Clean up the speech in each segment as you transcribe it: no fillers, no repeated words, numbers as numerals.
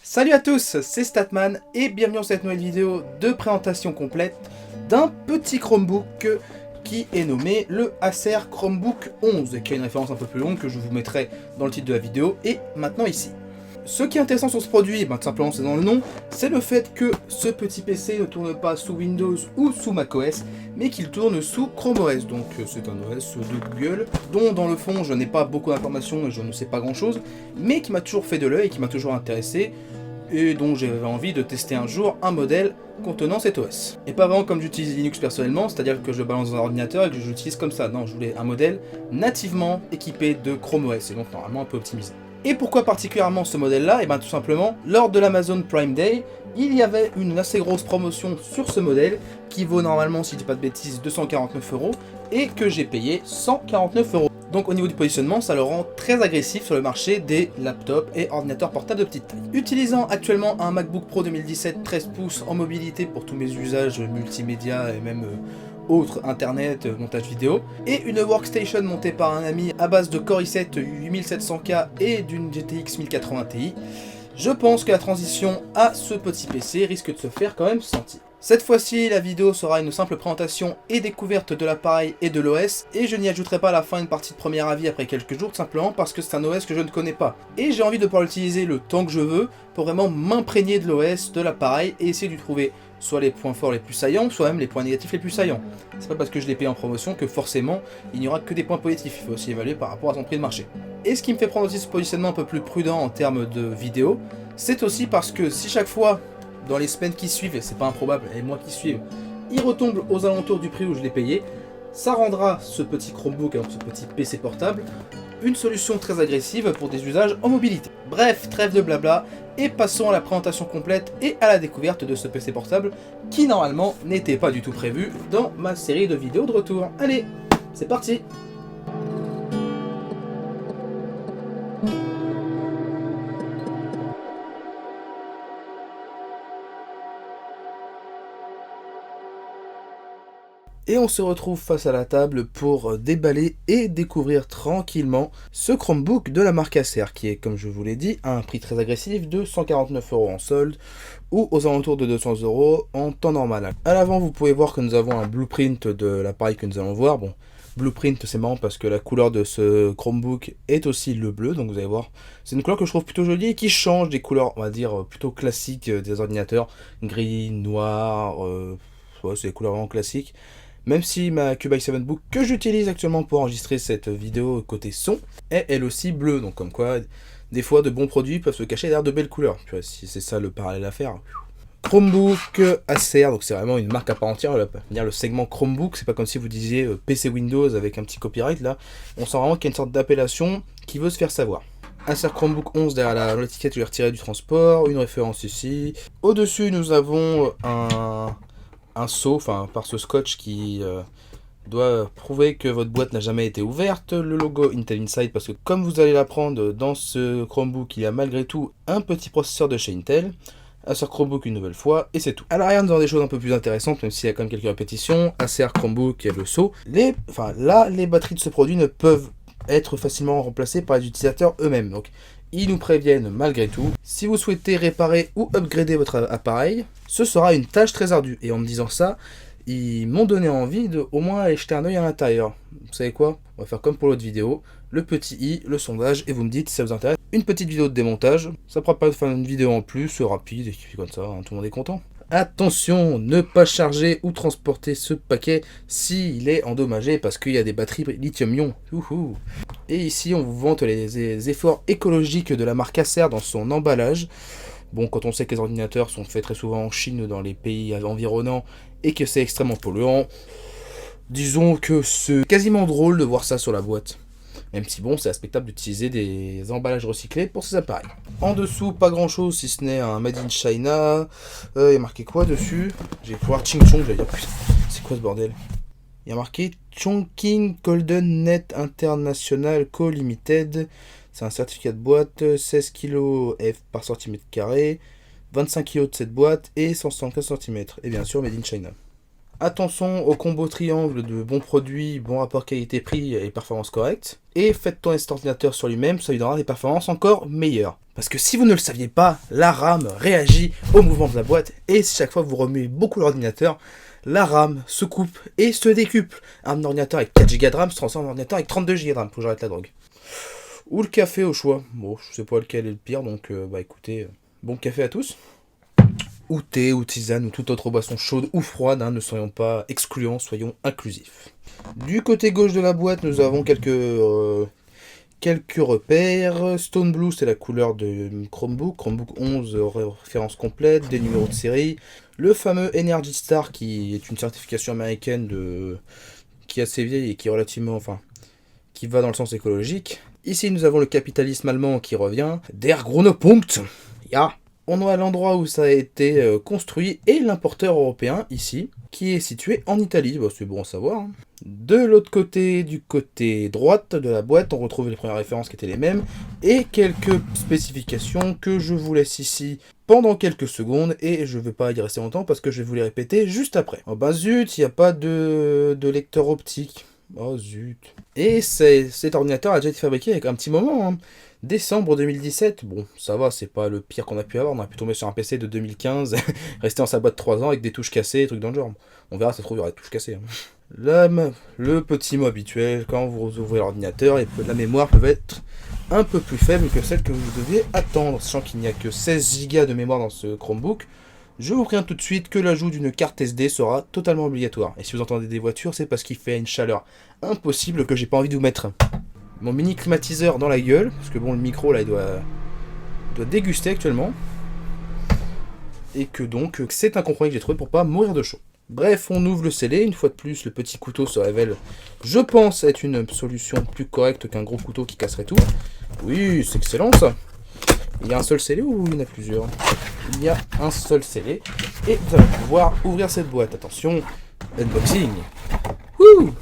Salut à tous, c'est Statman et bienvenue dans cette nouvelle vidéo de présentation complète d'un petit Chromebook qui est nommé le Acer Chromebook 11, qui a une référence un peu plus longue que je vous mettrai dans le titre de la vidéo et maintenant ici. Ce qui est intéressant sur ce produit, tout simplement c'est dans le nom, c'est le fait que ce petit PC ne tourne pas sous Windows ou sous macOS, mais qu'il tourne sous Chrome OS, donc c'est un OS de Google, dont dans le fond je n'ai pas beaucoup d'informations et je ne sais pas grand chose, mais qui m'a toujours fait de l'œil et qui m'a toujours intéressé, et dont j'avais envie de tester un jour un modèle contenant cet OS. Et pas vraiment comme j'utilise Linux personnellement, c'est-à-dire que je balance dans un ordinateur et que je l'utilise comme ça, non, je voulais un modèle nativement équipé de Chrome OS, et donc normalement un peu optimisé. Et pourquoi particulièrement ce modèle-là? Et bien tout simplement, lors de l'Amazon Prime Day, il y avait une assez grosse promotion sur ce modèle, qui vaut normalement, si je dis pas de bêtises, 249 €, et que j'ai payé 149 €. Donc au niveau du positionnement, ça le rend très agressif sur le marché des laptops et ordinateurs portables de petite taille. Utilisant actuellement un MacBook Pro 2017 13 pouces en mobilité pour tous mes usages multimédia et même autres, internet, montage vidéo, et une workstation montée par un ami à base de Core i7 8700K et d'une GTX 1080 Ti, je pense que la transition à ce petit PC risque de se faire quand même sentir. Cette fois-ci, la vidéo sera une simple présentation et découverte de l'appareil et de l'OS, et je n'y ajouterai pas à la fin une partie de premier avis après quelques jours, tout simplement parce que c'est un OS que je ne connais pas. Et j'ai envie de pouvoir l'utiliser le temps que je veux, pour vraiment m'imprégner de l'OS, de l'appareil, et essayer de trouver soit les points forts les plus saillants, soit même les points négatifs les plus saillants. C'est pas parce que je l'ai payé en promotion que forcément, il n'y aura que des points positifs, il faut aussi évaluer par rapport à son prix de marché. Et ce qui me fait prendre aussi ce positionnement un peu plus prudent en termes de vidéo, c'est aussi parce que si chaque fois, dans les semaines qui suivent, et c'est pas improbable, et les mois qui suivent, il retombe aux alentours du prix où je l'ai payé, ça rendra ce petit Chromebook, alors ce petit PC portable, une solution très agressive pour des usages en mobilité. Bref, trêve de blabla, et passons à la présentation complète et à la découverte de ce PC portable, qui normalement n'était pas du tout prévu dans ma série de vidéos de retour. Allez, c'est parti! Et on se retrouve face à la table pour déballer et découvrir tranquillement ce Chromebook de la marque Acer, qui est, comme je vous l'ai dit, à un prix très agressif de 149 € en solde, ou aux alentours de 200 € en temps normal. À l'avant, vous pouvez voir que nous avons un blueprint de l'appareil que nous allons voir. Bon, blueprint, c'est marrant parce que la couleur de ce Chromebook est aussi le bleu, donc vous allez voir, c'est une couleur que je trouve plutôt jolie et qui change des couleurs, on va dire, plutôt classiques des ordinateurs, gris, noir, ouais, c'est des couleurs vraiment classiques. Même si ma Cube i7 Book que j'utilise actuellement pour enregistrer cette vidéo côté son est elle aussi bleue, donc comme quoi des fois de bons produits peuvent se cacher derrière de belles couleurs. Puis si c'est ça le parallèle à faire. Chromebook Acer, donc c'est vraiment une marque à part entière, le segment Chromebook, c'est pas comme si vous disiez PC Windows avec un petit copyright là, on sent vraiment qu'il y a une sorte d'appellation qui veut se faire savoir. Acer Chromebook 11 derrière l'étiquette, je l'ai retiré du transport, une référence ici. Au-dessus nous avons un sceau, enfin par ce scotch qui doit prouver que votre boîte n'a jamais été ouverte, le logo Intel Inside, parce que comme vous allez l'apprendre dans ce Chromebook, il y a malgré tout un petit processeur de chez Intel, Acer Chromebook une nouvelle fois, et c'est tout. À l'arrière nous avons des choses un peu plus intéressantes, même s'il y a quand même quelques répétitions, Acer Chromebook et le sceau. Les batteries de ce produit ne peuvent être facilement remplacées par les utilisateurs eux-mêmes, donc ils nous préviennent malgré tout, si vous souhaitez réparer ou upgrader votre appareil, ce sera une tâche très ardue. Et en me disant ça, ils m'ont donné envie de au moins aller jeter un oeil à l'intérieur. Vous savez quoi? On va faire comme pour l'autre vidéo, le petit i, le sondage, et vous me dites si ça vous intéresse. Une petite vidéo de démontage, ça ne pourra pas faire une vidéo en plus, rapide, et puis comme ça, hein, tout le monde est content. Attention, ne pas charger ou transporter ce paquet s'il est endommagé parce qu'il y a des batteries lithium-ion. Et ici, on vous vante les efforts écologiques de la marque Acer dans son emballage. Bon, quand on sait que les ordinateurs sont faits très souvent en Chine, dans les pays environnants, et que c'est extrêmement polluant, disons que c'est quasiment drôle de voir ça sur la boîte. Même si bon, c'est respectable d'utiliser des emballages recyclés pour ces appareils. En dessous, pas grand chose si ce n'est un Made in China. Il y a marqué quoi dessus? Je vais pouvoir Ching Chong, j'allais dire, putain, c'est quoi ce bordel? Il y a marqué Chongqing Golden Net International Co Limited. C'est un certificat de boîte, 16 kg F par centimètre carré, 25 kg de cette boîte et 175 cm. Et bien sûr, Made in China. Attention au combo triangle de bons produits, bon rapport qualité-prix et performance correcte. Et faites tourner cet ordinateur sur lui-même, ça lui donnera des performances encore meilleures. Parce que si vous ne le saviez pas, la RAM réagit au mouvement de la boîte, et si chaque fois vous remuez beaucoup l'ordinateur, la RAM se coupe et se décuple. Un ordinateur avec 4 Go de RAM se transforme en ordinateur avec 32 Go de RAM, faut que j'arrête la drogue. Ou le café au choix. Bon, je sais pas lequel est le pire, donc bah écoutez, bon café à tous. Ou thé, ou tisane, ou toute autre boisson chaude ou froide, hein, ne soyons pas excluants, soyons inclusifs. Du côté gauche de la boîte, nous avons quelques repères. Stone Blue, c'est la couleur de Chromebook. Chromebook 11, référence complète, des numéros de série. Le fameux Energy Star, qui est une certification américaine qui est assez vieille et qui est relativement, enfin, qui va dans le sens écologique. Ici, nous avons le capitalisme allemand qui revient. Der Grüne Punkt. Ja. On a l'endroit où ça a été construit et l'importeur européen, ici, qui est situé en Italie. Bah, c'est bon à savoir. Hein. De l'autre côté, du côté droite de la boîte, on retrouve les premières références qui étaient les mêmes et quelques spécifications que je vous laisse ici pendant quelques secondes et je ne vais pas y rester longtemps parce que je vais vous les répéter juste après. Oh bah zut, il n'y a pas de lecteur optique. Oh zut. Et cet ordinateur a déjà été fabriqué avec un petit moment. Hein. Décembre 2017, bon, ça va, c'est pas le pire qu'on a pu avoir. On a pu tomber sur un PC de 2015, rester en sa boîte 3 ans avec des touches cassées, des trucs dans le genre. On verra, ça se trouve, il y aura des touches cassées. Hein. Là, le petit mot habituel, quand vous ouvrez l'ordinateur, la mémoire peut être un peu plus faible que celle que vous deviez attendre. Sachant qu'il n'y a que 16 Go de mémoire dans ce Chromebook, je vous préviens tout de suite que l'ajout d'une carte SD sera totalement obligatoire. Et si vous entendez des voitures, c'est parce qu'il fait une chaleur impossible que j'ai pas envie de vous mettre mon mini climatiseur dans la gueule. Parce que bon, le micro là, il doit déguster actuellement. Et que donc, c'est un compromis que j'ai trouvé pour pas mourir de chaud. Bref, on ouvre le scellé. Une fois de plus, le petit couteau se révèle, je pense, être une solution plus correcte qu'un gros couteau qui casserait tout. Oui, c'est excellent ça. Il y a un seul scellé ou il y en a plusieurs? Il y a un seul scellé. Et vous allez pouvoir ouvrir cette boîte. Attention, unboxing. Wouh!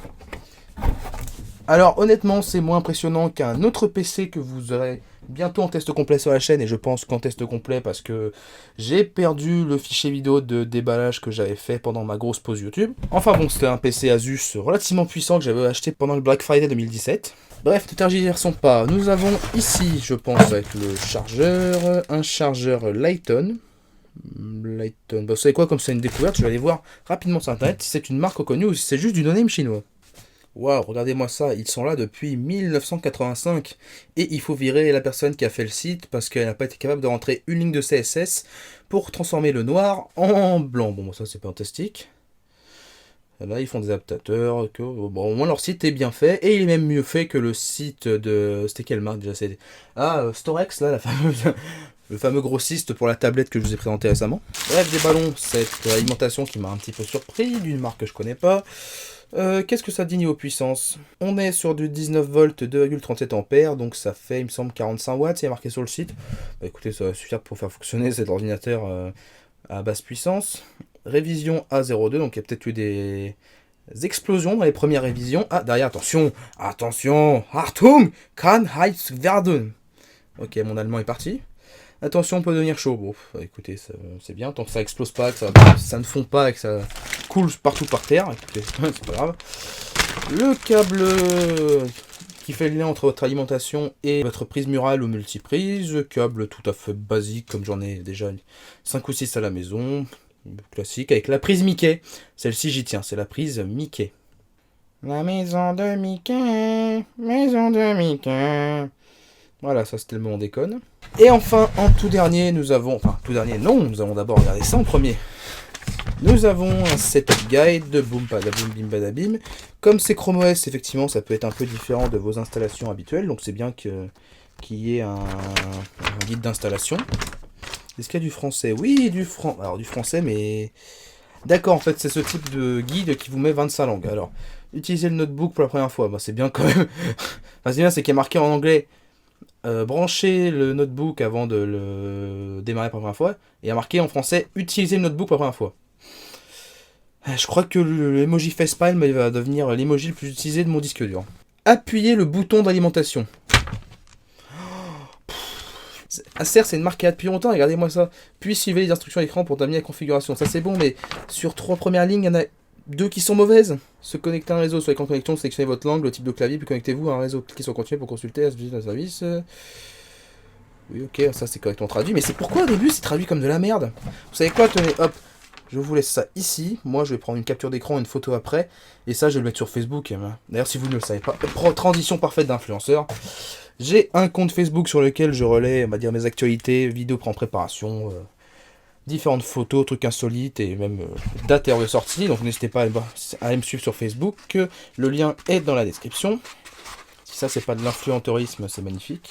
Alors honnêtement, c'est moins impressionnant qu'un autre PC que vous aurez bientôt en test complet sur la chaîne. Et je pense qu'en test complet parce que j'ai perdu le fichier vidéo de déballage que j'avais fait pendant ma grosse pause YouTube. Enfin bon, c'était un PC Asus relativement puissant que j'avais acheté pendant le Black Friday 2017. Bref, ne tergiversons pas. Nous avons ici, je pense, avec le chargeur, un chargeur Lighton. Bah, vous savez quoi, comme c'est une découverte, je vais aller voir rapidement sur internet si c'est une marque reconnue ou si c'est juste du no-name chinois. Waouh, regardez-moi ça, ils sont là depuis 1985 et il faut virer la personne qui a fait le site parce qu'elle n'a pas été capable de rentrer une ligne de CSS pour transformer le noir en blanc. Bon, ça c'est fantastique. Là, ils font des adaptateurs. Bon, au moins leur site est bien fait et il est même mieux fait que le site de. C'était quelle marque déjà? Storex, là, le fameux grossiste pour la tablette que je vous ai présenté récemment. Bref, des ballons, cette alimentation qui m'a un petit peu surpris, d'une marque que je connais pas. Qu'est-ce que ça dit niveau puissance? On est sur du 19 volts 2,37 ampères, donc ça fait, il me semble, 45 watts, c'est marqué sur le site. Bah écoutez, ça va suffire pour faire fonctionner cet ordinateur à basse puissance. Révision A02, donc il y a peut-être eu des explosions dans les premières révisions. Ah, derrière, attention, Achtung, kann heiß werden. Ok, mon allemand est parti. Attention, on peut devenir chaud. Bon, écoutez, c'est bien, tant que ça explose pas, que ça ne fond pas et que ça coule partout par terre. Écoutez, c'est pas grave. Le câble qui fait le lien entre votre alimentation et votre prise murale ou multiprise. Câble tout à fait basique, comme j'en ai déjà 5 ou 6 à la maison. Classique, avec la prise Mickey. Celle-ci, j'y tiens, c'est la prise Mickey. La maison de Mickey, maison de Mickey. Voilà, ça c'était le moment déconne. Et enfin, en tout dernier, nous avons d'abord regardé ça en premier. Nous avons un setup guide de Boom Badaboom Bim Badabim. Comme c'est Chrome OS, effectivement, ça peut être un peu différent de vos installations habituelles, donc c'est bien qu'il y ait un guide d'installation. Est-ce qu'il y a du français? Oui, alors du français, mais... D'accord, en fait, c'est ce type de guide qui vous met 25 langues. Alors, utilisez le notebook pour la première fois, bah, c'est bien quand même. Enfin, c'est bien, c'est qu'il est marqué en anglais. Branchez le notebook avant de le démarrer pour la première fois. Et il y a marqué en français, utilisez le notebook pour la première fois. Je crois que l'emoji facepalm va devenir l'emoji le plus utilisé de mon disque dur. Appuyez le bouton d'alimentation. Acer, c'est une marque qui a depuis longtemps, regardez-moi ça. Puis suivez les instructions à l'écran pour terminer la configuration. Ça c'est bon, mais sur 3 premières lignes, il y en a 2 qui sont mauvaises. Se connecter à un réseau, sur l'écran de connexion, sélectionnez votre langue, le type de clavier, puis connectez-vous à un réseau. Cliquez sur continuer pour consulter un service. Oui, ok, ça c'est correctement traduit, mais c'est pourquoi au début c'est traduit comme de la merde? Vous savez quoi, tenez, hop, je vous laisse ça ici. Moi, je vais prendre une capture d'écran, une photo après, et ça, je vais le mettre sur Facebook. D'ailleurs, si vous ne le savez pas, transition parfaite d'influenceur. J'ai un compte Facebook sur lequel je relais, on va dire, mes actualités, vidéos en préparation, différentes photos, trucs insolites et même dates et heures de sortie. Donc n'hésitez pas à aller me suivre sur Facebook. Le lien est dans la description. Si ça, c'est pas de l'influenteurisme, c'est magnifique.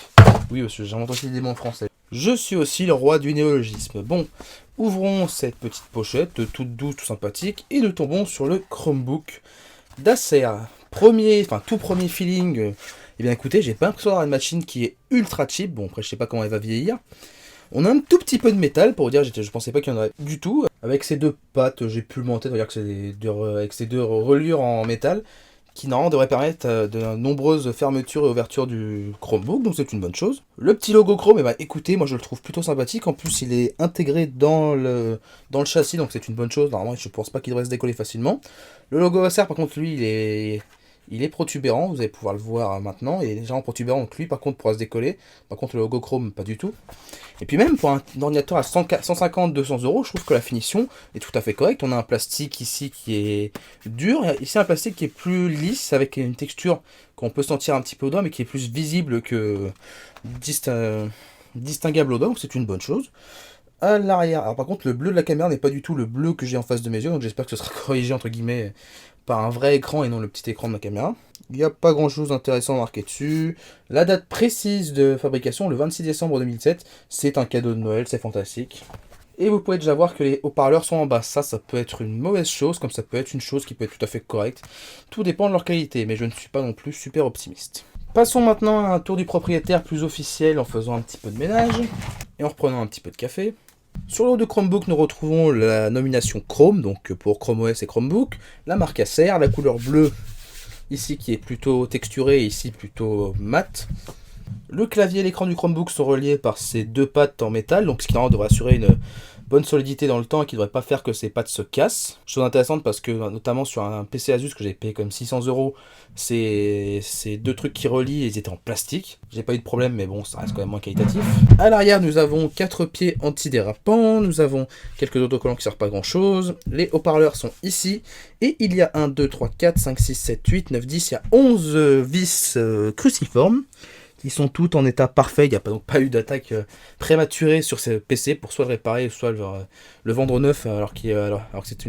Oui, monsieur, j'invente aussi des mots en français. Je suis aussi le roi du néologisme. Bon, ouvrons cette petite pochette, toute douce, tout sympathique, et nous tombons sur le Chromebook d'Acer. Tout premier feeling. Eh bien écoutez, j'ai pas l'impression d'avoir une machine qui est ultra cheap. Bon, après, je sais pas comment elle va vieillir. On a un tout petit peu de métal, pour vous dire, je pensais pas qu'il y en aurait du tout. Avec ces deux pattes, j'ai pu le monter, c'est-à-dire que c'est avec ces deux reliures en métal, qui normalement devrait permettre de nombreuses fermetures et ouvertures du Chromebook, donc c'est une bonne chose. Le petit logo Chrome, eh ben, écoutez, moi je le trouve plutôt sympathique, en plus il est intégré dans le châssis, donc c'est une bonne chose, normalement je pense pas qu'il devrait se décoller facilement. Le logo Acer par contre lui il est protubérant, vous allez pouvoir le voir maintenant, il est légèrement protubérant, donc lui par contre pourra se décoller, par contre le logo Chrome pas du tout. Et puis même pour un ordinateur à 150-200 euros, je trouve que la finition est tout à fait correcte. On a un plastique ici qui est dur, ici un plastique qui est plus lisse, avec une texture qu'on peut sentir un petit peu au doigt, mais qui est plus visible que distinguable au doigt, donc c'est une bonne chose. À l'arrière, alors par contre le bleu de la caméra n'est pas du tout le bleu que j'ai en face de mes yeux, donc j'espère que ce sera corrigé entre guillemets par un vrai écran et non le petit écran de ma caméra. Il n'y a pas grand chose d'intéressant marqué dessus. La date précise de fabrication, le 26 décembre 2007, c'est un cadeau de Noël, c'est fantastique. Et vous pouvez déjà voir que les haut-parleurs sont en bas. Ça peut être une mauvaise chose, comme ça peut être une chose qui peut être tout à fait correcte. Tout dépend de leur qualité, mais je ne suis pas non plus super optimiste. Passons maintenant à un tour du propriétaire plus officiel en faisant un petit peu de ménage et en reprenant un petit peu de café. Sur le haut de Chromebook, nous retrouvons la nomination Chrome, donc pour Chrome OS et Chromebook, la marque Acer, la couleur bleue, ici qui est plutôt texturée, ici plutôt mat. Le clavier et l'écran du Chromebook sont reliés par ces deux pattes en métal, donc ce qui devrait assurer une bonne solidité dans le temps et qui ne devrait pas faire que ces pattes se cassent. Chose intéressante parce que notamment sur un PC Asus que j'ai payé comme 600 euros, ces deux trucs qui relient, ils étaient en plastique. J'ai pas eu de problème, mais bon, ça reste quand même moins qualitatif. À l'arrière, nous avons 4 pieds antidérapants, nous avons quelques autocollants qui servent pas grand chose. Les haut-parleurs sont ici, et il y a 1, 2, 3, 4, 5, 6, 7, 8, 9, 10, il y a 11 vis cruciformes. Ils sont tous en état parfait, il n'y a donc pas eu d'attaque prématurée sur ces PC pour soit le réparer, soit le vendre neuf alors que c'est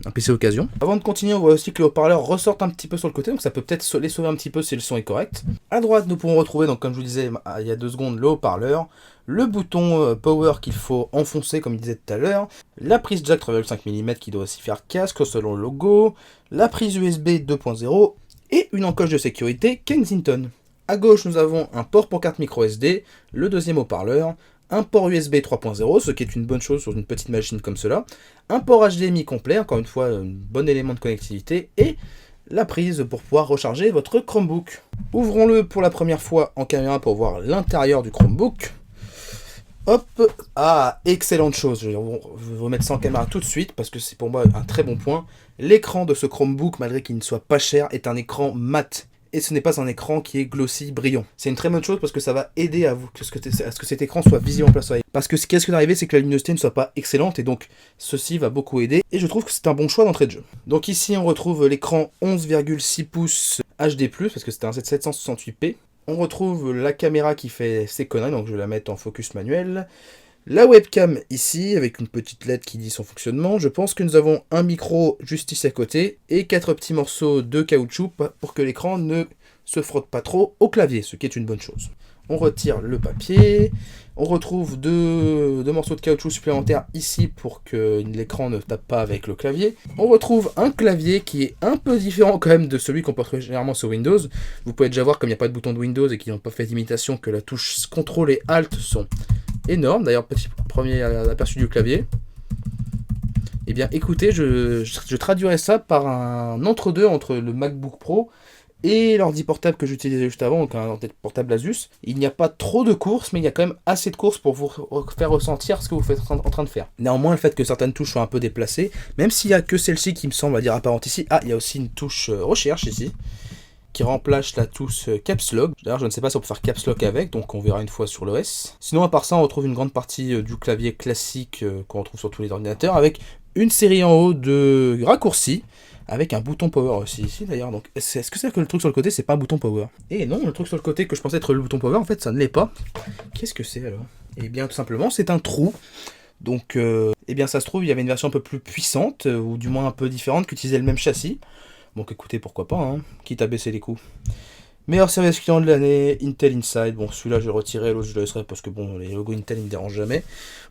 un PC occasion. Avant de continuer, on voit aussi que les haut-parleurs ressortent un petit peu sur le côté, donc ça peut peut-être les sauver un petit peu si le son est correct. À droite, nous pourrons retrouver, donc comme je vous disais il y a 2 secondes, le haut-parleur, le bouton power qu'il faut enfoncer comme je disais tout à l'heure, la prise jack 3,5 mm qui doit aussi faire casque selon le logo, la prise USB 2.0 et une encoche de sécurité Kensington. À gauche, nous avons un port pour carte micro SD, le deuxième haut-parleur, un port USB 3.0, ce qui est une bonne chose sur une petite machine comme cela, un port HDMI complet, encore une fois, un bon élément de connectivité, et la prise pour pouvoir recharger votre Chromebook. Ouvrons-le pour la première fois en caméra pour voir l'intérieur du Chromebook. Hop, ah, excellente chose, je vais vous mettre ça en caméra tout de suite, parce que c'est pour moi un très bon point. L'écran de ce Chromebook, malgré qu'il ne soit pas cher, est un écran mat. Et ce n'est pas un écran qui est glossy, brillant. C'est une très bonne chose parce que ça va aider à ce que cet écran soit visible en plein soleil. Parce que ce qui risque d'arriver, c'est que la luminosité ne soit pas excellente et donc ceci va beaucoup aider. Et je trouve que c'est un bon choix d'entrée de jeu. Donc ici, on retrouve l'écran 11,6 pouces HD+, parce que c'est un 768p. On retrouve la caméra qui fait ses conneries, donc je vais la mettre en focus manuel. La webcam ici, avec une petite LED qui dit son fonctionnement. Je pense que nous avons un micro juste ici à côté et 4 petits morceaux de caoutchouc pour que l'écran ne se frotte pas trop au clavier, ce qui est une bonne chose. On retire le papier, on retrouve deux morceaux de caoutchouc supplémentaires ici pour que l'écran ne tape pas avec le clavier. On retrouve un clavier qui est un peu différent quand même de celui qu'on peut retrouver généralement sur Windows. Vous pouvez déjà voir, comme il n'y a pas de bouton de Windows et qu'ils n'ont pas fait d'imitation, que la touche CTRL et ALT sont énorme. D'ailleurs, petit premier aperçu du clavier. Eh bien, écoutez, je traduirais ça par un entre-deux entre le MacBook Pro et l'ordi portable que j'utilisais juste avant, donc un ordi portable Asus. Il n'y a pas trop de courses, mais il y a quand même assez de courses pour vous faire ressentir ce que vous êtes en train de faire. Néanmoins, le fait que certaines touches soient un peu déplacées, même s'il n'y a que celle-ci qui me semble à dire apparente ici. Ah, il y a aussi une touche recherche ici. qui remplace la touche Caps Lock. D'ailleurs, je ne sais pas si on peut faire Caps Lock avec, donc on verra une fois sur l'OS. Sinon, à part ça, on retrouve une grande partie du clavier classique qu'on retrouve sur tous les ordinateurs, avec une série en haut de raccourcis, avec un bouton power aussi ici d'ailleurs. Donc, est-ce que c'est que le truc sur le côté, c'est pas un bouton power? Et non, le truc sur le côté que je pensais être le bouton power, en fait, ça ne l'est pas. Qu'est-ce que c'est alors? Eh bien, tout simplement, c'est un trou. Donc, eh bien, ça se trouve, il y avait une version un peu plus puissante, ou du moins un peu différente, qui utilisait le même châssis. Donc, écoutez, pourquoi pas, hein, quitte à baisser les coûts. Meilleur service client de l'année, Intel Inside. Bon, celui-là, je le retirerai, l'autre, je le laisserai parce que, bon, les logos Intel, ils me dérangent jamais.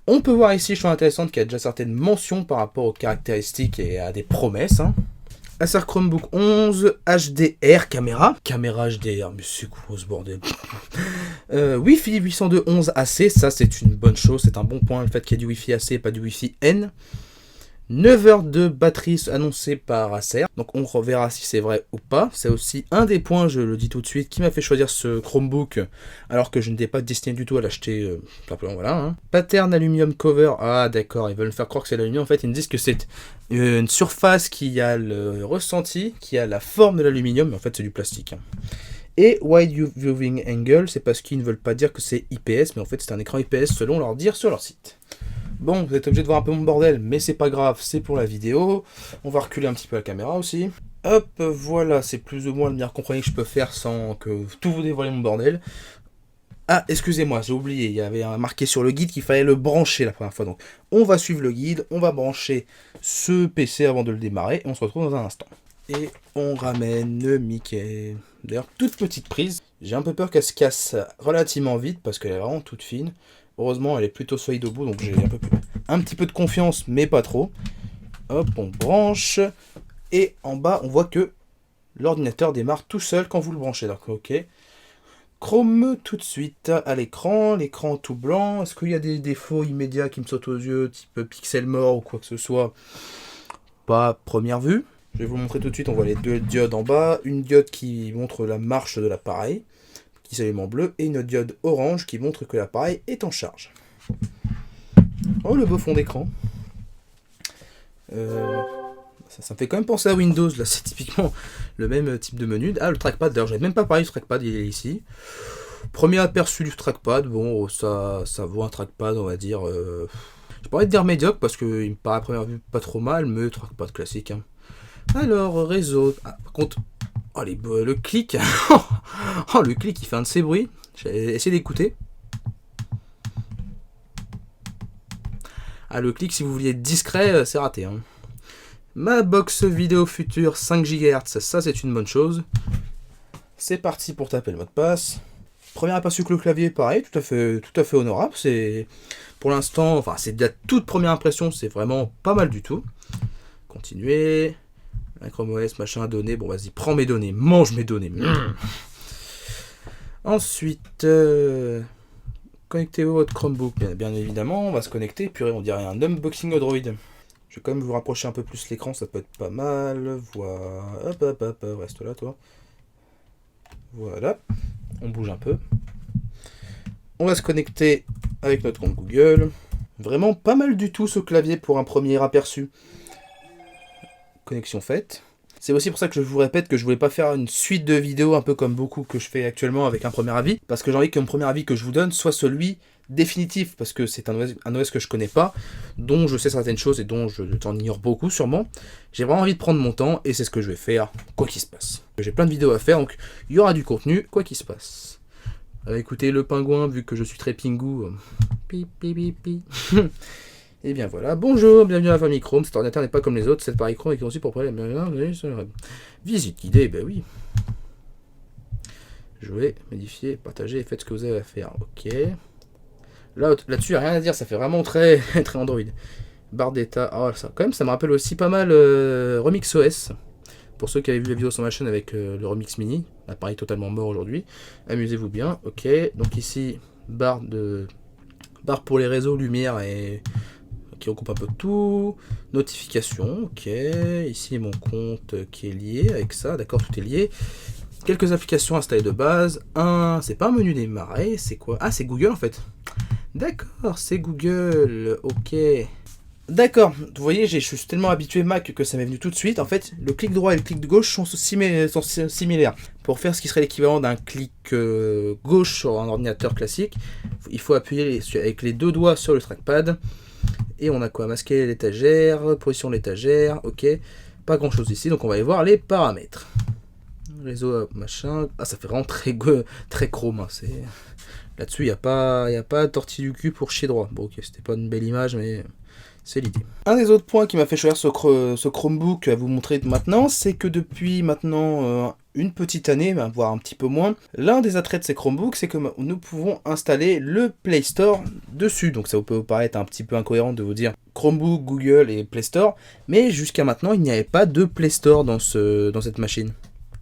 On peut voir ici, chose intéressante, qu'il y a déjà certaines mentions par rapport aux caractéristiques et à des promesses, hein. Acer Chromebook 11 HDR caméra. Caméra HDR, mais c'est quoi ce bordel? Wi-Fi 802.11ac, ça c'est une bonne chose, c'est un bon point le fait qu'il y ait du Wi-Fi AC et pas du Wi-Fi N. 9 heures de batterie annoncée par Acer, donc on reverra si c'est vrai ou pas. C'est aussi un des points, je le dis tout de suite, qui m'a fait choisir ce Chromebook alors que je n'étais pas destiné du tout à l'acheter, simplement voilà. Hein. Pattern aluminium cover, ah d'accord, ils veulent me faire croire que c'est l'aluminium, en fait ils me disent que c'est une surface qui a le ressenti, qui a la forme de l'aluminium, mais en fait c'est du plastique. Hein. Et Wide Viewing Angle, c'est parce qu'ils ne veulent pas dire que c'est IPS, mais en fait c'est un écran IPS selon leur dire sur leur site. Bon, vous êtes obligé de voir un peu mon bordel, mais c'est pas grave, c'est pour la vidéo. On va reculer un petit peu la caméra aussi. Hop, voilà, c'est plus ou moins le meilleur compromis que je peux faire sans que tout vous dévoiler mon bordel. Ah, excusez-moi, j'ai oublié, il y avait marqué sur le guide qu'il fallait le brancher la première fois. Donc, on va suivre le guide, on va brancher ce PC avant de le démarrer, et on se retrouve dans un instant. Et on ramène Mickey. D'ailleurs, toute petite prise. J'ai un peu peur qu'elle se casse relativement vite, parce qu'elle est vraiment toute fine. Heureusement, elle est plutôt solide au bout, donc j'ai un petit peu de confiance, mais pas trop. Hop, on branche. Et en bas, on voit que l'ordinateur démarre tout seul quand vous le branchez. Donc, ok. Chrome tout de suite à l'écran tout blanc. Est-ce qu'il y a des défauts immédiats qui me sautent aux yeux, type pixel mort ou quoi que ce soit? Pas à première vue. Je vais vous montrer tout de suite, on voit les deux diodes en bas. Une diode qui montre la marche de l'appareil, qui s'allume en bleu, et une diode orange qui montre que l'appareil est en charge. Oh, le beau fond d'écran. Ça me fait quand même penser à Windows, là, c'est typiquement le même type de menu. Ah, le trackpad, d'ailleurs, j'avais même pas parlé du trackpad, il est ici. Premier aperçu du trackpad, bon, ça vaut un trackpad, on va dire... J'ai pas envie de dire médiocre, parce qu'il me paraît à première vue pas trop mal, mais trackpad classique. Hein. Alors, réseau... Ah, par contre... Oh, le clic. Oh, le clic, il fait un de ces bruits. J'ai essayé d'écouter. Ah, le clic, si vous vouliez être discret, c'est raté. Hein. Ma box vidéo future 5 GHz, ça c'est une bonne chose. C'est parti pour taper le mot de passe. Premier aperçu que le clavier, pareil, tout à fait honorable. C'est pour l'instant, enfin c'est de la toute première impression, c'est vraiment pas mal du tout. Continuer. Un Chrome OS, machin, données. Bon, vas-y, prends mes données, mange mes données. Ensuite, connectez-vous votre Chromebook. Bien évidemment, on va se connecter. Puis on dirait un unboxing Android. Je vais quand même vous rapprocher un peu plus l'écran, ça peut être pas mal. Voilà. Hop, reste là, toi. Voilà. On bouge un peu. On va se connecter avec notre compte Google. Vraiment pas mal du tout ce clavier pour un premier aperçu. Connexion faite. C'est aussi pour ça que je vous répète que je voulais pas faire une suite de vidéos un peu comme beaucoup que je fais actuellement avec un premier avis, parce que j'ai envie que mon premier avis que je vous donne soit celui définitif, parce que c'est un OS que je connais pas, dont je sais certaines choses et dont je t'en ignore beaucoup sûrement. J'ai vraiment envie de prendre mon temps et c'est ce que je vais faire, quoi qu'il se passe. J'ai plein de vidéos à faire, donc il y aura du contenu, quoi qu'il se passe. Écoutez le pingouin, vu que je suis très pingou. Pi, pi, pi, pi. Et bien voilà, bonjour, bienvenue à la famille Chrome, cet ordinateur n'est pas comme les autres, cette appareil Chrome est conçu pour parler visite guidée, ben oui. Jouer, modifier, partager, faites ce que vous avez à faire, ok. Là-dessus, il n'y a rien à dire, ça fait vraiment très, très Android. Barre d'état, oh, ça, quand même, ça me rappelle aussi pas mal Remix OS. Pour ceux qui avaient vu la vidéo sur ma chaîne avec le Remix Mini, l'appareil totalement mort aujourd'hui. Amusez-vous bien, ok. Donc ici, barre pour les réseaux, lumière et... qui recoupe un peu tout, notification, ok, ici mon compte qui est lié avec ça, d'accord, tout est lié, quelques applications installées de base, c'est pas un menu démarrer, c'est quoi? Ah, c'est Google en fait, d'accord, c'est Google, ok, D'accord, vous voyez, je suis tellement habitué Mac que ça m'est venu tout de suite. En fait, le clic droit et le clic de gauche sont similaires. Pour faire ce qui serait l'équivalent d'un clic gauche sur un ordinateur classique, il faut appuyer avec les deux doigts sur le trackpad. Et on a quoi? Masquer l'étagère, position de l'étagère, ok. Pas grand chose ici, donc on va aller voir les paramètres. Réseau, machin. Ah, ça fait vraiment très chrome. Hein. Là-dessus, il n'y a pas tortille du cul pour chier droit. Bon, ok, c'était pas une belle image, mais c'est l'idée. Un des autres points qui m'a fait choisir ce Chromebook à vous montrer maintenant, c'est que depuis maintenant une petite année, voire un petit peu moins, l'un des attraits de ces Chromebooks, c'est que nous pouvons installer le Play Store dessus. Donc ça peut vous paraître un petit peu incohérent de vous dire Chromebook, Google et Play Store, mais jusqu'à maintenant, il n'y avait pas de Play Store dans cette machine.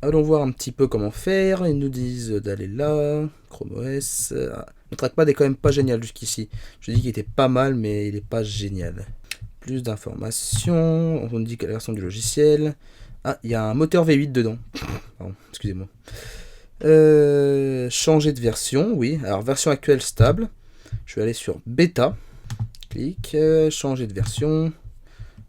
Allons voir un petit peu comment faire. Ils nous disent d'aller là, Chrome OS. Le trackpad est quand même pas génial jusqu'ici. Je dis qu'il était pas mal, mais il est pas génial. Plus d'informations. On nous dit que la version du logiciel. Ah, il y a un moteur V8 dedans. Pardon, excusez-moi. Changer de version, oui. Alors, version actuelle stable. Je vais aller sur bêta. Clic, changer de version.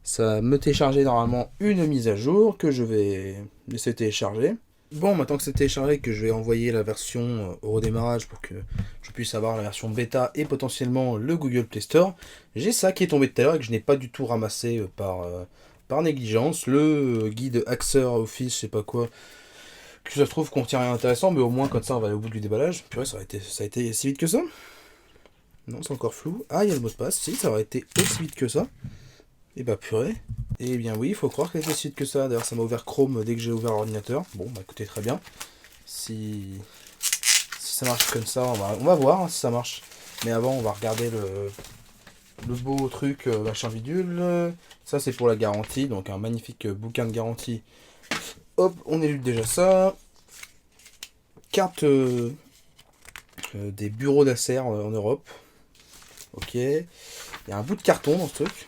Ça va me télécharger normalement une mise à jour que je vais laisser télécharger. Bon, maintenant que c'est téléchargé, que je vais envoyer la version au redémarrage pour que je puisse avoir la version bêta et potentiellement le Google Play Store, j'ai ça qui est tombé tout à l'heure et que je n'ai pas du tout ramassé par négligence. Le guide Axer Office, je sais pas quoi, que ça se trouve contient rien d'intéressant, mais au moins comme ça on va aller au bout du déballage. Purée, ça a été si vite que ça? Non, c'est encore flou. Ah, il y a le mot de passe, si, ça aurait été aussi vite que ça. Et bah purée. Et bien oui, il faut croire qu'elle est aussi vite que ça. D'ailleurs, ça m'a ouvert Chrome dès que j'ai ouvert l'ordinateur. Bon, bah écoutez, très bien. Si ça marche comme ça, on va voir si ça marche. Mais avant, on va regarder le beau truc, machin bidule. Ça, c'est pour la garantie. Donc, un magnifique bouquin de garantie. Hop, on élude déjà ça. Carte des bureaux d'Acer en Europe. Ok. Il y a un bout de carton dans ce truc.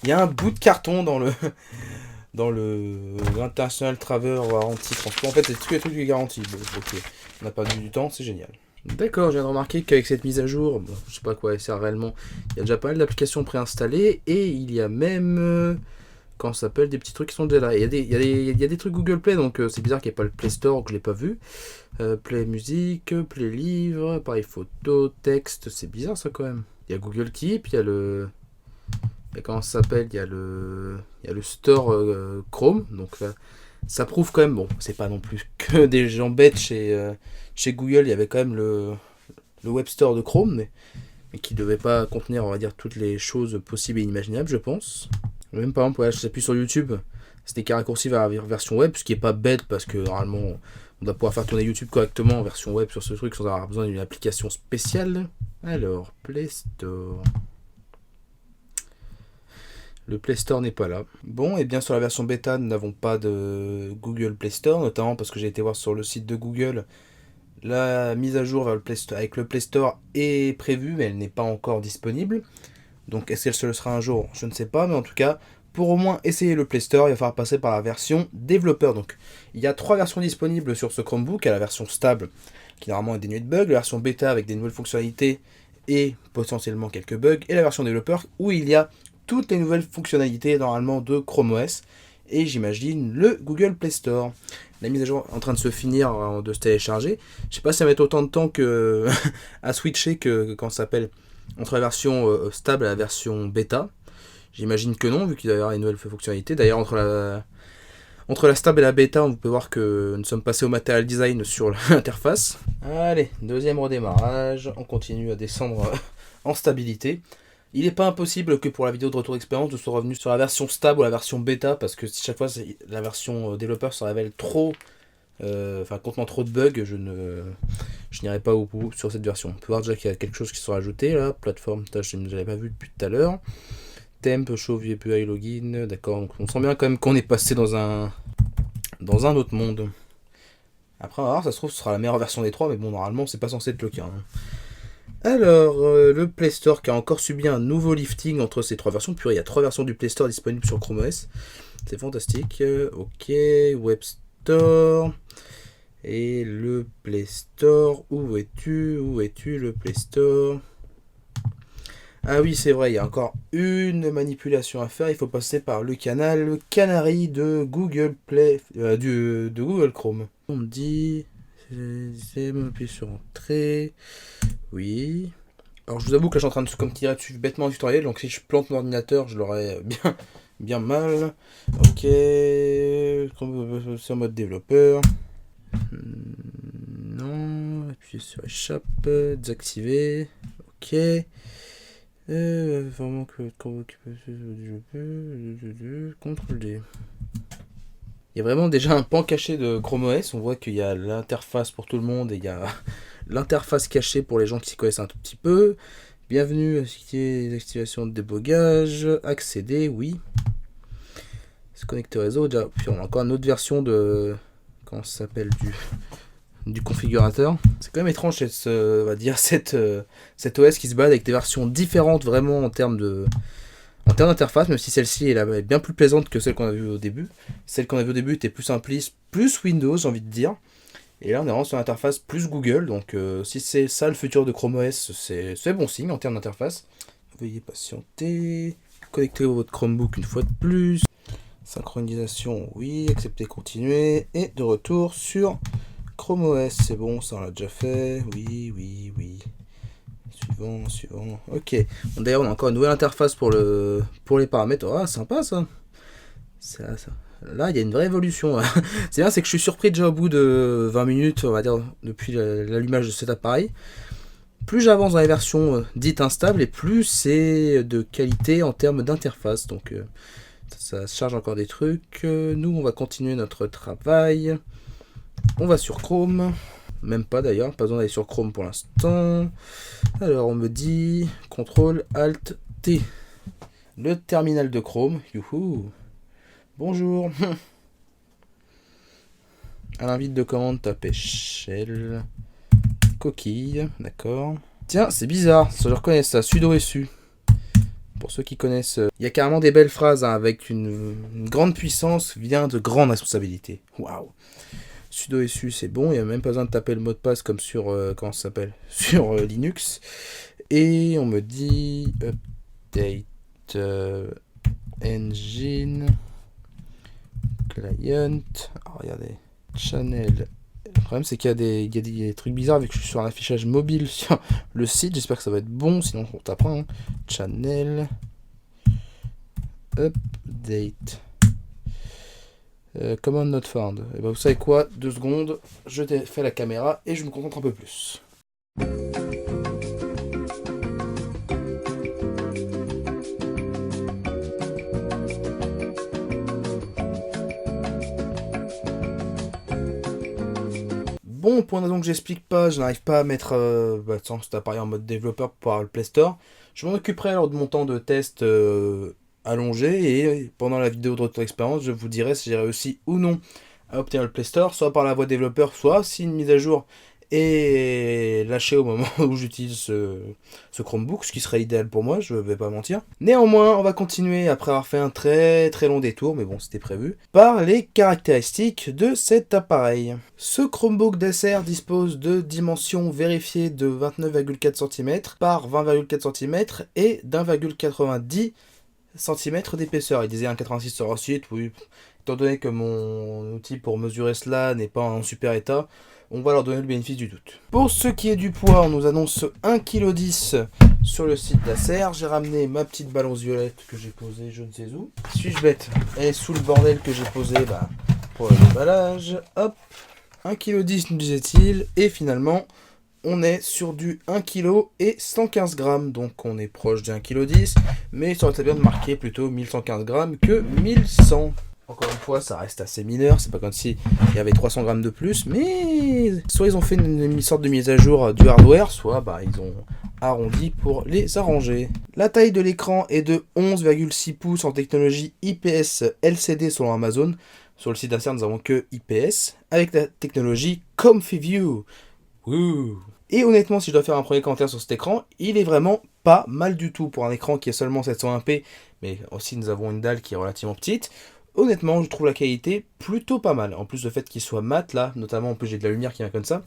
Il y a un bout de carton dans l'International Traveler Warranty Transport. En fait, c'est tous les trucs de garantie. Bon, ok. On n'a pas du temps, c'est génial. D'accord, je viens de remarquer qu'avec cette mise à jour, bon, je sais pas à quoi elle sert réellement, il y a déjà pas mal d'applications préinstallées et il y a même, comment ça s'appelle, des petits trucs qui sont déjà là. Il y a des trucs Google Play, donc c'est bizarre qu'il n'y ait pas le Play Store, que je l'ai pas vu. Play Musique, Play Livre, appareil photo, texte, c'est bizarre ça quand même. Il y a Google Keep, il y a le... Et comment ça s'appelle, il y a le store Chrome, donc là, ça prouve quand même, bon, c'est pas non plus que des gens bêtes chez Google, il y avait quand même le web store de Chrome, mais qui devait pas contenir, on va dire, toutes les choses possibles et imaginables, je pense. Même par exemple, ouais, je s'appuie sur YouTube, c'était qui raccourci vers la version web, ce qui est pas bête parce que normalement on doit pouvoir faire tourner YouTube correctement en version web sur ce truc sans avoir besoin d'une application spéciale. Alors, Play Store. Le Play Store n'est pas là. Bon, et bien sur la version bêta, nous n'avons pas de Google Play Store, notamment parce que j'ai été voir sur le site de Google. La mise à jour vers le Play Store, avec le Play Store est prévue, mais elle n'est pas encore disponible. Donc est-ce qu'elle se le sera un jour? Je ne sais pas, mais en tout cas, pour au moins essayer le Play Store, il va falloir passer par la version développeur. Donc il y a 3 versions disponibles sur ce Chromebook. Il y a la version stable, qui normalement est dénuée de bugs, la version bêta avec des nouvelles fonctionnalités et potentiellement quelques bugs, et la version développeur où il y a toutes les nouvelles fonctionnalités normalement de Chrome OS et j'imagine le Google Play Store. La mise à jour est en train de se finir, de se télécharger. Je sais pas si ça va mettre autant de temps que à switcher que quand ça s'appelle entre la version stable et la version bêta. J'imagine que non, vu qu'il va y avoir une nouvelle fonctionnalité. D'ailleurs, entre la stable et la bêta, on peut voir que nous sommes passés au material design sur l'interface. Allez, deuxième redémarrage. On continue à descendre en stabilité. Il n'est pas impossible que pour la vidéo de retour d'expérience, je sois revenu sur la version stable ou la version bêta, parce que si chaque fois la version développeur se révèle trop, contenant trop de bugs, je n'irai pas au bout sur cette version. On peut voir déjà qu'il y a quelque chose qui sera ajouté là, plateforme tâche, je ne l'avais pas vu depuis tout à l'heure. Temp, show API login, d'accord, donc on sent bien quand même qu'on est passé dans un autre monde. Après, on va voir, ça se trouve, ce sera la meilleure version des trois, mais bon, normalement, c'est pas censé être le cas. Hein. Alors, le Play Store qui a encore subi un nouveau lifting entre ces 3 versions. Puis il y a 3 versions du Play Store disponibles sur Chrome OS. C'est fantastique. Ok, Web Store. Et le Play Store. Où es-tu le Play Store? Ah oui, c'est vrai, il y a encore une manipulation à faire. Il faut passer par le canal Canary de Google Play, de Google Chrome. On me dit, c'est appuyer sur Entrée. Oui. Alors je vous avoue que là, je suis en train de, comme tu dirais, de suivre bêtement le tutoriel. Donc si je plante mon ordinateur, je l'aurais bien mal. Ok. C'est en mode développeur. Non. Appuyer sur échappe. Désactiver. Ok. Vraiment que CTRL D. Il y a vraiment déjà un pan caché de Chrome OS. On voit qu'il y a l'interface pour tout le monde et il y a l'interface cachée pour les gens qui s'y connaissent un tout petit peu. Bienvenue à les activations de débogage. Accéder, oui. Se connecter au réseau. Déjà, puis on a encore une autre version de. Comment ça s'appelle du configurateur. C'est quand même étrange cette, on va dire, cette OS qui se balade avec des versions différentes vraiment en termes d'interface, même si celle-ci est bien plus plaisante que celle qu'on a vue au début. Celle qu'on a vue au début était plus simpliste, plus Windows, j'ai envie de dire. Et là, on est vraiment sur l'interface plus Google. Donc, si c'est ça le futur de Chrome OS, c'est bon signe en termes d'interface. Veuillez patienter. Connectez votre Chromebook une fois de plus. Synchronisation, oui. Accepter, continuer. Et de retour sur Chrome OS. C'est bon, ça on l'a déjà fait. Oui. Suivant. Ok. D'ailleurs, on a encore une nouvelle interface pour les paramètres. Ah, sympa ça. Ça. Là, il y a une vraie évolution. C'est bien, c'est que je suis surpris déjà au bout de 20 minutes, on va dire, depuis l'allumage de cet appareil. Plus j'avance dans les versions dites instables, et plus c'est de qualité en termes d'interface. Donc, ça charge encore des trucs. Nous, on va continuer notre travail. On va sur Chrome. Même pas d'ailleurs, pas besoin d'aller sur Chrome pour l'instant. Alors, on me dit CTRL ALT T. Le terminal de Chrome. Youhou. Bonjour. À l'invite de commande, tapez shell. Coquille, d'accord. Tiens, c'est bizarre, je reconnais ça, sudo su. Pour ceux qui connaissent, il y a carrément des belles phrases hein, avec une grande puissance vient de grandes responsabilités. Waouh. Sudo su, c'est bon, il n'y a même pas besoin de taper le mot de passe comme sur comment ça s'appelle sur Linux. Et on me dit update engine client. Alors, regardez, channel. Le problème c'est qu'il y a des trucs bizarres vu que je suis sur un affichage mobile sur le site. J'espère que ça va être bon, sinon on t'apprend. Hein. Channel update command not found. Et ben vous savez quoi, 2 secondes, je fais la caméra et je me concentre un peu plus. Bon, pour une raison que j'explique pas, je n'arrive pas à mettre cet appareil en mode développeur pour avoir le Play Store. Je m'en occuperai lors de mon temps de test allongé et pendant la vidéo de retour d'expérience, je vous dirai si j'ai réussi ou non à obtenir le Play Store, soit par la voie développeur, soit si une mise à jour est lâchée au moment où j'utilise ce Chromebook, ce qui serait idéal pour moi, je vais pas mentir. Néanmoins, on va continuer après avoir fait un très long détour, mais bon, c'était prévu, par les caractéristiques de cet appareil. Ce Chromebook d'Acer dispose de dimensions vérifiées de 29,4 cm par 20,4 cm et d'1,90 cm d'épaisseur. Il disait 1,86 sur leur site, oui. Étant donné que mon outil pour mesurer cela n'est pas en super état, on va leur donner le bénéfice du doute. Pour ce qui est du poids, on nous annonce 1,10 kg sur le site d'Acer. J'ai ramené ma petite balance violette que j'ai posée je ne sais où. Suis-je bête? Elle est sous le bordel que j'ai posé pour l'emballage. Hop, 1,10 kg nous disait-il. Et finalement, on est sur du 1 kg et 115 grammes. Donc on est proche du 1,10 kg. Mais ça aurait été bien de marquer plutôt 1115 grammes que 1100. Encore une fois, ça reste assez mineur, c'est pas comme si il y avait 300 grammes de plus, mais soit ils ont fait une sorte de mise à jour du hardware, soit ils ont arrondi pour les arranger. La taille de l'écran est de 11,6 pouces en technologie IPS LCD selon Amazon. Sur le site d'Acer, nous avons que IPS, avec la technologie Comfy View. Wouh. Et honnêtement, si je dois faire un premier commentaire sur cet écran, il est vraiment pas mal du tout pour un écran qui est seulement 720p, mais aussi nous avons une dalle qui est relativement petite. Honnêtement, je trouve la qualité plutôt pas mal. En plus, le fait qu'il soit mat, là, notamment en plus j'ai de la lumière qui vient comme ça,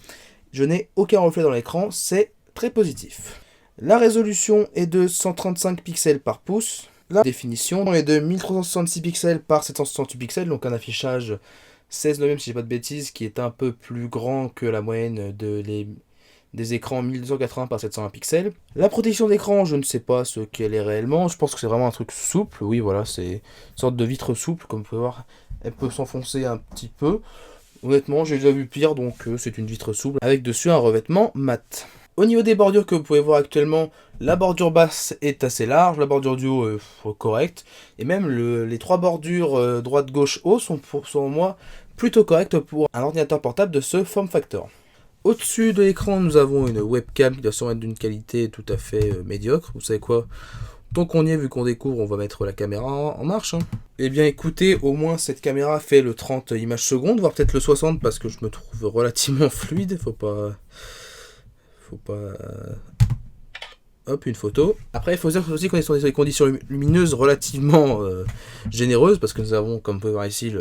je n'ai aucun reflet dans l'écran, c'est très positif. La résolution est de 135 pixels par pouce. La définition est de 1366 pixels par 768 pixels, donc un affichage 16 neuvième si j'ai pas de bêtises, qui est un peu plus grand que la moyenne des écrans 1280 par 720 pixels. La protection d'écran, je ne sais pas ce qu'elle est réellement, je pense que c'est vraiment un truc souple, oui voilà, c'est une sorte de vitre souple, comme vous pouvez voir, elle peut s'enfoncer un petit peu. Honnêtement, j'ai déjà vu pire, donc c'est une vitre souple, avec dessus un revêtement mat. Au niveau des bordures que vous pouvez voir actuellement, la bordure basse est assez large, la bordure du haut est correcte, et même les trois bordures droite, gauche, haut sont selon moi plutôt correctes pour un ordinateur portable de ce form factor. Au-dessus de l'écran, nous avons une webcam qui doit sûrement être d'une qualité tout à fait médiocre. Vous savez quoi? Tant qu'on y est, vu qu'on découvre, on va mettre la caméra en marche. Eh bien écoutez, au moins cette caméra fait le 30 images secondes, voire peut-être le 60 parce que je me trouve relativement fluide. Faut pas... Hop, une photo. Après, il faut dire aussi qu'on est sur des conditions lumineuses relativement généreuses parce que nous avons, comme vous pouvez voir ici,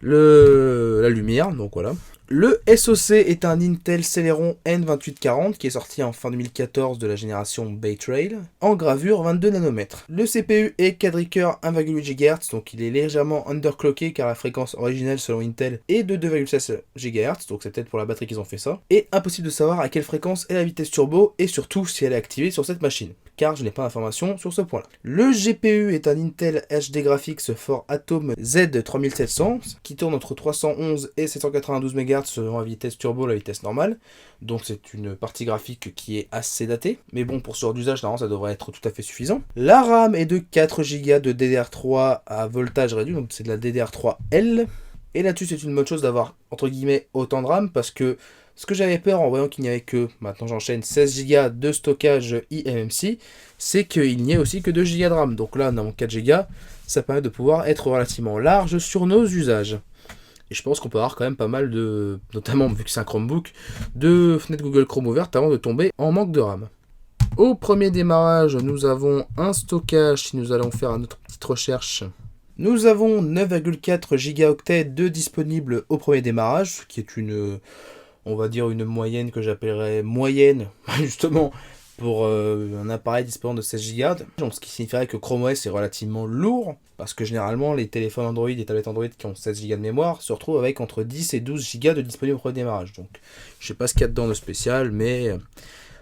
la lumière. Donc voilà. Le SoC est un Intel Celeron N2840 qui est sorti en fin 2014 de la génération Bay Trail en gravure 22 nanomètres. Le CPU est quadricœur 1,8 GHz, donc il est légèrement underclocké car la fréquence originelle selon Intel est de 2,16 GHz, donc c'est peut-être pour la batterie qu'ils ont fait ça. Et impossible de savoir à quelle fréquence est la vitesse turbo et surtout si elle est activée sur cette machine, car je n'ai pas d'informations sur ce point-là. Le GPU est un Intel HD Graphics for Atom Z3700 qui tourne entre 311 et 792 MHz selon la vitesse turbo, la vitesse normale. Donc c'est une partie graphique qui est assez datée. Mais bon, pour ce genre d'usage, normalement ça devrait être tout à fait suffisant. La RAM est de 4 Go de DDR3 à voltage réduit, donc c'est de la DDR3L. Et là-dessus, c'est une bonne chose d'avoir, entre guillemets, autant de RAM, parce que ce que j'avais peur en voyant qu'il n'y avait que, maintenant j'enchaîne, 16 Go de stockage eMMC, c'est qu'il n'y ait aussi que 2 Go de RAM. Donc là, on a 4 Go, ça permet de pouvoir être relativement large sur nos usages. Et je pense qu'on peut avoir quand même pas mal de, notamment vu que c'est un Chromebook, de fenêtres Google Chrome ouvertes avant de tomber en manque de RAM. Au premier démarrage, nous avons un stockage, si nous allons faire notre petite recherche. Nous avons 9,4 gigaoctets de disponibles au premier démarrage, ce qui est une, on va dire une moyenne que j'appellerais moyenne, justement, pour un appareil disposant de 16 Go. Donc, ce qui signifierait que Chrome OS est relativement lourd, parce que généralement les téléphones Android et tablettes Android qui ont 16 Go de mémoire se retrouvent avec entre 10 et 12 Go de disponibles au premier démarrage. Donc je sais pas ce qu'il y a dedans de spécial, mais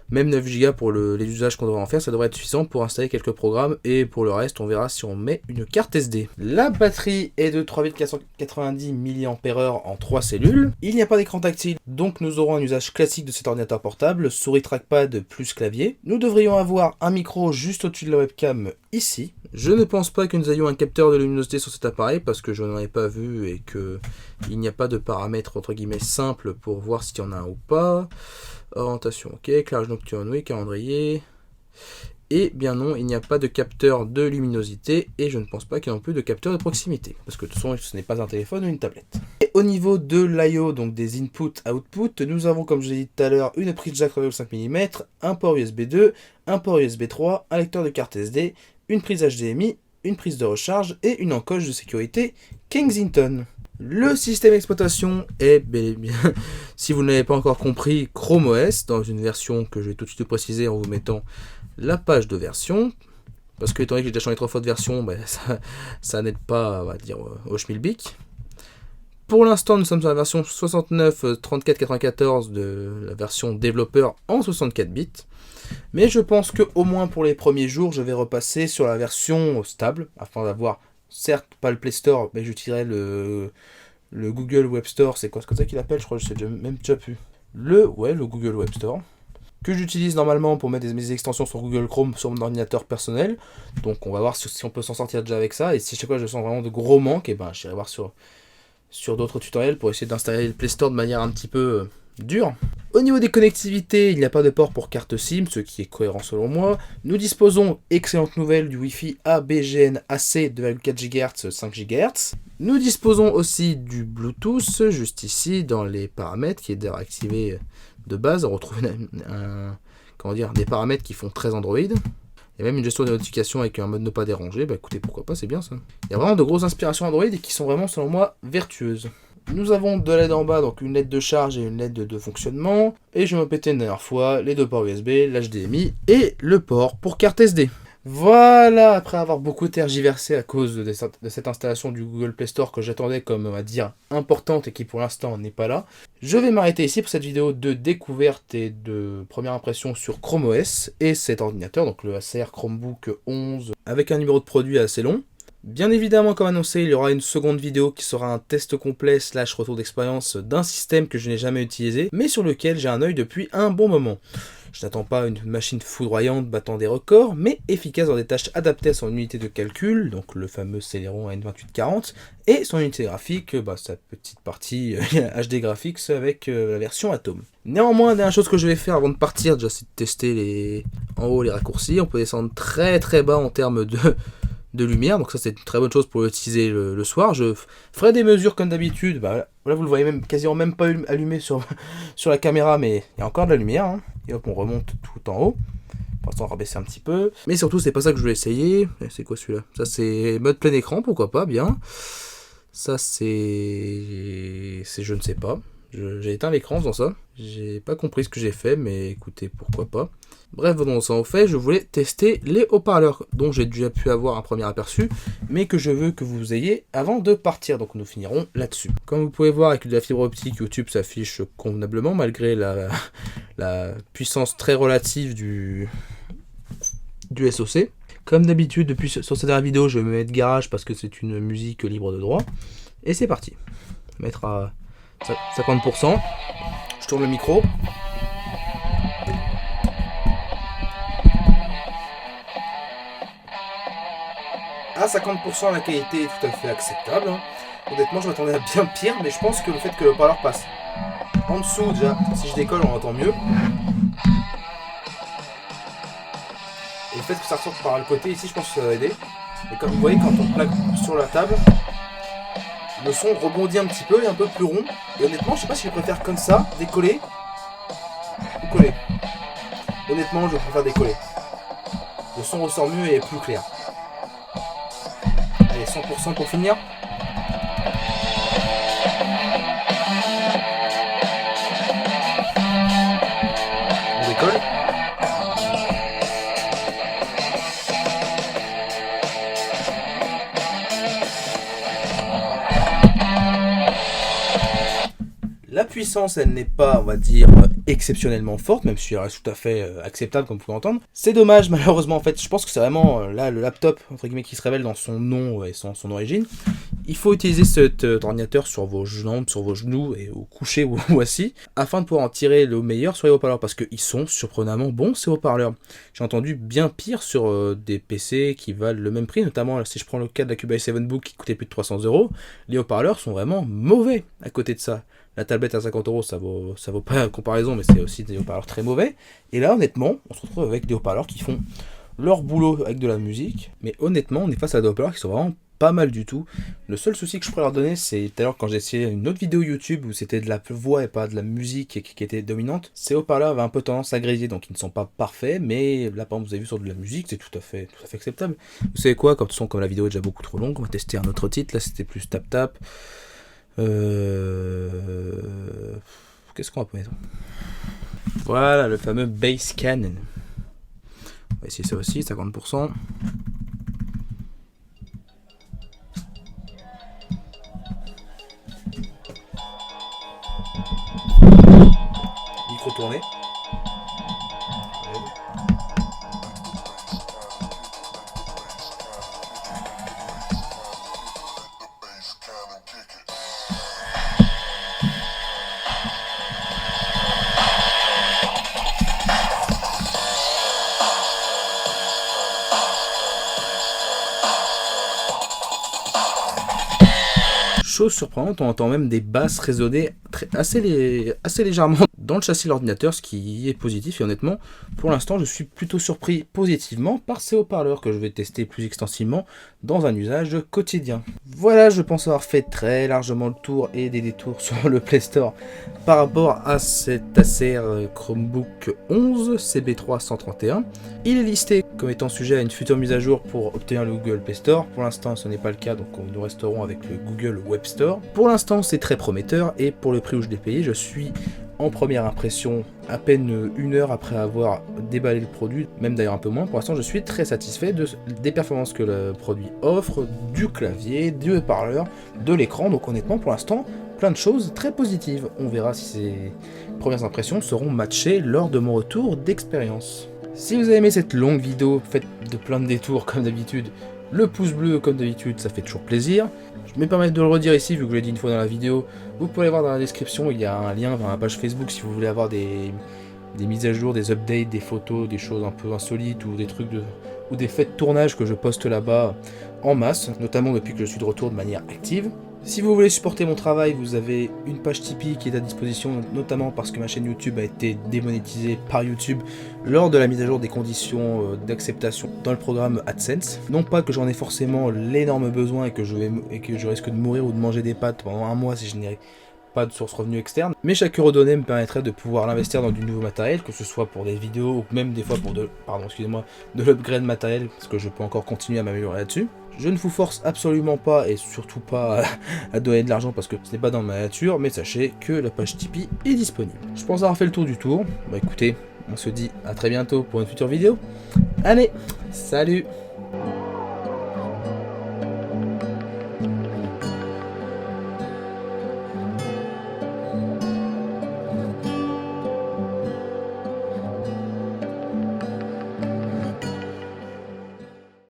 même 9 Go pour les usages qu'on devrait en faire, ça devrait être suffisant pour installer quelques programmes, et pour le reste, on verra si on met une carte SD. La batterie est de 3490 mAh en 3 cellules. Il n'y a pas d'écran tactile, donc nous aurons un usage classique de cet ordinateur portable, souris trackpad plus clavier. Nous devrions avoir un micro juste au-dessus de la webcam ici. Je ne pense pas que nous ayons un capteur de luminosité sur cet appareil, parce que je n'en ai pas vu et qu'il n'y a pas de paramètres entre guillemets simples pour voir s'il y en a un ou pas. Orientation, ok. Éclairage nocturne, oui. Calendrier. Et bien non, il n'y a pas de capteur de luminosité, et je ne pense pas qu'il y ait non plus de capteur de proximité, parce que de toute façon, ce n'est pas un téléphone ou une tablette. Et au niveau de l'IO, donc des input-output, nous avons, comme je l'ai dit tout à l'heure, une prise jack 3,5 mm, un port USB 2, un port USB 3, un lecteur de carte SD, une prise HDMI, une prise de recharge et une encoche de sécurité Kensington. Le système d'exploitation est bel et bien, si vous ne l'avez pas encore compris, Chrome OS, dans une version que je vais tout de suite préciser en vous mettant la page de version, parce que étant donné que j'ai déjà changé 3 fois de version, ça n'aide pas, on va dire, au schmilblick. Pour l'instant, nous sommes sur la version 69.34.94 de la version développeur en 64 bits. Mais je pense que au moins pour les premiers jours, je vais repasser sur la version stable, afin d'avoir, certes, pas le Play Store, mais j'utiliserai le Google Web Store. C'est quoi ça qu'il appelle? Je crois que je sais même déjà plus. Le Google Web Store, que j'utilise normalement pour mettre mes extensions sur Google Chrome sur mon ordinateur personnel. Donc on va voir si on peut s'en sortir déjà avec ça. Et si chaque fois je sens vraiment de gros manques, et j'irai voir sur d'autres tutoriels pour essayer d'installer le Play Store de manière un petit peu dure. Au niveau des connectivités, il n'y a pas de port pour carte SIM, ce qui est cohérent selon moi. Nous disposons, excellente nouvelle, du Wi-Fi ABGN AC 2,4 GHz 5 GHz. Nous disposons aussi du Bluetooth, juste ici, dans les paramètres, qui est d'ailleurs activé de base. On retrouve des paramètres qui font très Android. Il y a même une gestion des notifications avec un mode ne pas déranger. Écoutez, pourquoi pas, c'est bien ça. Il y a vraiment de grosses inspirations Android et qui sont vraiment, selon moi, vertueuses. Nous avons deux LED en bas, donc une LED de charge et une LED de fonctionnement. Et je vais me péter une dernière fois les deux ports USB, l'HDMI et le port pour carte SD. Voilà, après avoir beaucoup tergiversé à cause de cette installation du Google Play Store que j'attendais comme, on va dire, importante et qui pour l'instant n'est pas là, je vais m'arrêter ici pour cette vidéo de découverte et de première impression sur Chrome OS et cet ordinateur, donc le Acer Chromebook 11, avec un numéro de produit assez long. Bien évidemment, comme annoncé, il y aura une seconde vidéo qui sera un test complet / retour d'expérience d'un système que je n'ai jamais utilisé, mais sur lequel j'ai un œil depuis un bon moment. Je n'attends pas une machine foudroyante battant des records, mais efficace dans des tâches adaptées à son unité de calcul, donc le fameux Celeron N2840, et son unité graphique, sa petite partie HD Graphics avec la version Atom. Néanmoins, la dernière chose que je vais faire avant de partir, déjà c'est de tester en haut les raccourcis. On peut descendre très très bas en termes de lumière, donc ça c'est une très bonne chose pour l'utiliser le soir. Je ferai des mesures comme d'habitude, là vous le voyez quasiment même pas allumé sur la caméra, mais il y a encore de la lumière, hein. Et hop, on remonte tout en haut, pour l'instant on va baisser un petit peu, mais surtout c'est pas ça que je voulais essayer. C'est quoi celui-là? Ça c'est mode plein écran, pourquoi pas, bien. Ça c'est je ne sais pas, j'ai éteint l'écran dans ça, j'ai pas compris ce que j'ai fait, mais écoutez, pourquoi pas. Bref, venons sans au fait, je voulais tester les haut-parleurs dont j'ai déjà pu avoir un premier aperçu, mais que je veux que vous ayez avant de partir, donc nous finirons là-dessus. Comme vous pouvez voir, avec de la fibre optique, YouTube s'affiche convenablement, malgré la puissance très relative du SoC. Comme d'habitude, depuis sur cette dernière vidéo, je vais me mettre garage parce que c'est une musique libre de droit. Et c'est parti. Mettre à 50%. Je tourne le micro. À 50%, la qualité est tout à fait acceptable, hein. Honnêtement, je m'attendais à bien pire, mais je pense que le fait que le haut-parleur passe en dessous, déjà, si je décolle, on entend mieux. Et le fait que ça ressorte par le côté, ici, je pense que ça va aider. Et comme vous voyez, quand on plaque sur la table, le son rebondit un petit peu et un peu plus rond. Et honnêtement, je sais pas si je préfère comme ça, décoller, ou coller. Honnêtement, je préfère décoller. Le son ressort mieux et est plus clair. Allez, 100% pour finir. On décolle. La puissance, elle n'est pas, on va dire, exceptionnellement forte, même si elle reste tout à fait acceptable, comme vous pouvez entendre. C'est dommage, malheureusement, en fait, je pense que c'est vraiment là le laptop, entre guillemets, qui se révèle dans son nom et son origine. Il faut utiliser cet ordinateur sur vos jambes, sur vos genoux, et au coucher ou assis, afin de pouvoir en tirer le meilleur sur les haut-parleurs, parce qu'ils sont surprenamment bons, ces haut-parleurs. J'ai entendu bien pire sur des PC qui valent le même prix, notamment si je prends le cas de la Cube i7 Book qui coûtait plus de 300 €, les haut-parleurs sont vraiment mauvais à côté de ça. La tablette à 50 €, ça vaut pas comparaison, mais c'est aussi des haut-parleurs très mauvais. Et là, honnêtement, on se retrouve avec des haut-parleurs qui font leur boulot avec de la musique. Mais honnêtement, on est face à des haut-parleurs qui sont vraiment pas mal du tout. Le seul souci que je pourrais leur donner, c'est tout à l'heure quand j'ai essayé une autre vidéo YouTube où c'était de la voix et pas de la musique qui était dominante. Ces haut-parleurs avaient un peu tendance à grésiller, donc ils ne sont pas parfaits. Mais là, par exemple, vous avez vu sur de la musique, c'est tout à fait acceptable. Vous savez quoi, comme la vidéo est déjà beaucoup trop longue, on va tester un autre titre. Là, c'était plus tap-tap. Qu'est-ce qu'on va mettre? Voilà, le fameux Bass Cannon. On va essayer ça aussi, 50%. Micro tourné. Chose surprenante, on entend même des basses résonner assez légèrement dans le châssis de l'ordinateur, ce qui est positif. Et honnêtement, pour l'instant, je suis plutôt surpris positivement par ces haut-parleurs que je vais tester plus extensivement dans un usage quotidien. Voilà, je pense avoir fait très largement le tour et des détours sur le Play Store par rapport à cet Acer Chromebook 11 CB3 131. Il est listé comme étant sujet à une future mise à jour pour obtenir le Google Play Store. Pour l'instant, ce n'est pas le cas, donc nous resterons avec le Google Web Store. Pour l'instant, c'est très prometteur, et pour le prix où je l'ai payé, je suis en première impression à peine 1 heure après avoir déballé le produit, même d'ailleurs un peu moins. Pour l'instant, je suis très satisfait des performances que le produit offre, du clavier, du haut-parleur, de l'écran. Donc honnêtement, pour l'instant, plein de choses très positives. On verra si ces premières impressions seront matchées lors de mon retour d'expérience. Si vous avez aimé cette longue vidéo faite de plein de détours comme d'habitude, le pouce bleu comme d'habitude, ça fait toujours plaisir. Je me permets de le redire ici, vu que je l'ai dit une fois dans la vidéo. Vous pouvez aller voir dans la description, il y a un lien vers ma page Facebook si vous voulez avoir des mises à jour, des updates, des photos, des choses un peu insolites ou des trucs ou des faits de tournage que je poste là-bas en masse, notamment depuis que je suis de retour de manière active. Si vous voulez supporter mon travail, vous avez une page Tipeee qui est à disposition, notamment parce que ma chaîne YouTube a été démonétisée par YouTube lors de la mise à jour des conditions d'acceptation dans le programme AdSense. Non pas que j'en ai forcément l'énorme besoin et que je risque de mourir ou de manger des pâtes pendant 1 mois si je n'ai pas de source revenu externe, mais chaque euro donné me permettrait de pouvoir l'investir dans du nouveau matériel, que ce soit pour des vidéos ou même des fois pour de l'upgrade matériel, parce que je peux encore continuer à m'améliorer là-dessus. Je ne vous force absolument pas et surtout pas à donner de l'argent parce que ce n'est pas dans ma nature, mais sachez que la page Tipeee est disponible. Je pense avoir fait le tour du tour. Bah écoutez, on se dit à très bientôt pour une future vidéo. Allez, salut!